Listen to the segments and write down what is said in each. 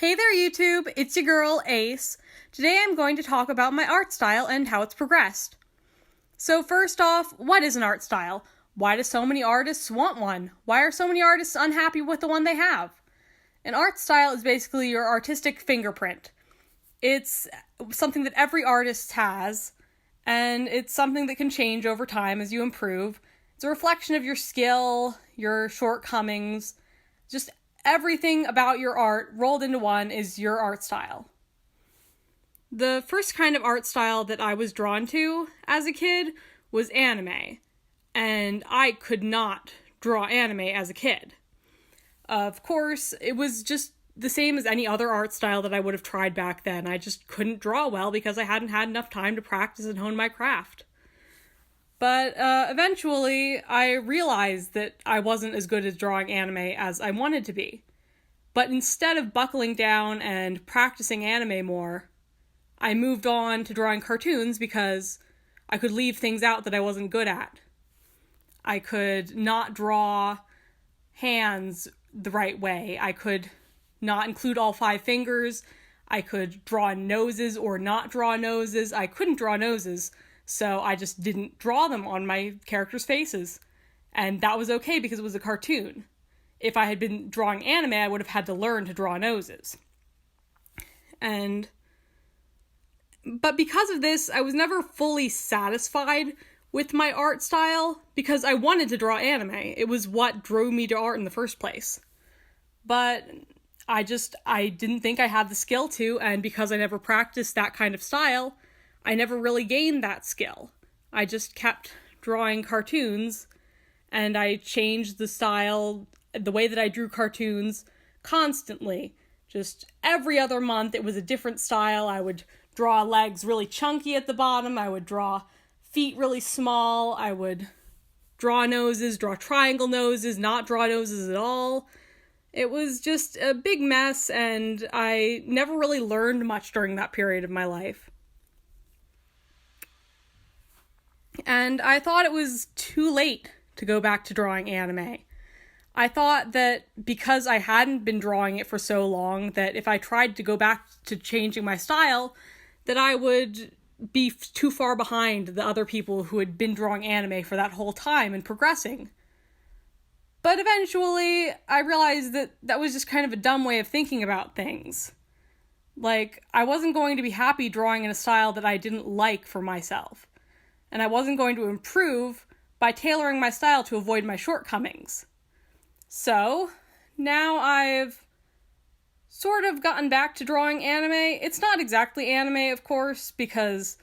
Hey there YouTube, it's your girl Ace. Today I'm going to talk about my art style and how it's progressed. So first off, what is an art style? Why do so many artists want one? Why are so many artists unhappy with the one they have? An art style is basically your artistic fingerprint. It's something that every artist has, and it's something that can change over time as you improve. It's a reflection of your skill, your shortcomings, just everything about your art rolled into one is your art style. The first kind of art style that I was drawn to as a kid was anime, and I could not draw anime as a kid. Of course, it was just the same as any other art style that I would have tried back then. I just couldn't draw well because I hadn't had enough time to practice and hone my craft. But eventually, I realized that I wasn't as good at drawing anime as I wanted to be. But instead of buckling down and practicing anime more, I moved on to drawing cartoons because I could leave things out that I wasn't good at. I could not draw hands the right way. I could not include all 5 fingers. I could draw noses or not draw noses. I couldn't draw noses, so I just didn't draw them on my characters' faces. And that was okay because it was a cartoon. If I had been drawing anime, I would have had to learn to draw noses. But because of this, I was never fully satisfied with my art style because I wanted to draw anime. It was what drove me to art in the first place. But I didn't think I had the skill to, and because I never practiced that kind of style, I never really gained that skill. I just kept drawing cartoons, and I changed the style, the way that I drew cartoons, constantly. Just every other month, it was a different style. I would draw legs really chunky at the bottom. I would draw feet really small. I would draw noses, draw triangle noses, not draw noses at all. It was just a big mess, and I never really learned much during that period of my life. And I thought it was too late to go back to drawing anime. I thought that because I hadn't been drawing it for so long, that if I tried to go back to changing my style, that I would be too far behind the other people who had been drawing anime for that whole time and progressing. But eventually, I realized that that was just kind of a dumb way of thinking about things. Like, I wasn't going to be happy drawing in a style that I didn't like for myself. And I wasn't going to improve by tailoring my style to avoid my shortcomings. So, now I've sort of gotten back to drawing anime. It's not exactly anime, of course, because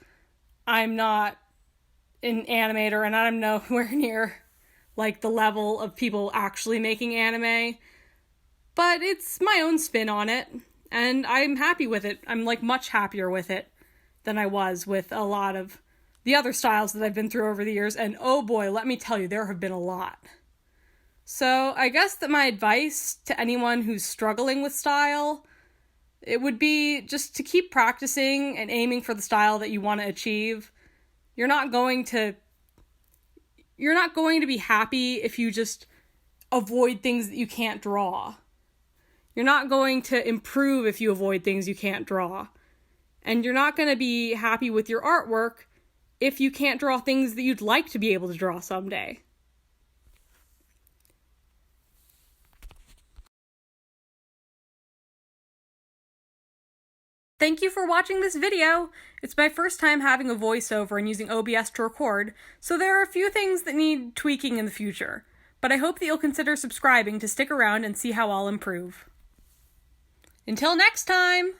I'm not an animator and I'm nowhere near like the level of people actually making anime. But it's my own spin on it, and I'm happy with it. I'm like much happier with it than I was with a lot of the other styles that I've been through over the years, and oh boy, let me tell you, there have been a lot. So I guess that my advice to anyone who's struggling with style, it would be just to keep practicing and aiming for the style that you want to achieve. You're not going to be happy if you just avoid things that you can't draw. You're not going to improve if you avoid things you can't draw. And you're not going to be happy with your artwork if you can't draw things that you'd like to be able to draw someday. Thank you for watching this video. It's my first time having a voiceover and using OBS to record, so there are a few things that need tweaking in the future. But I hope that you'll consider subscribing to stick around and see how I'll improve. Until next time!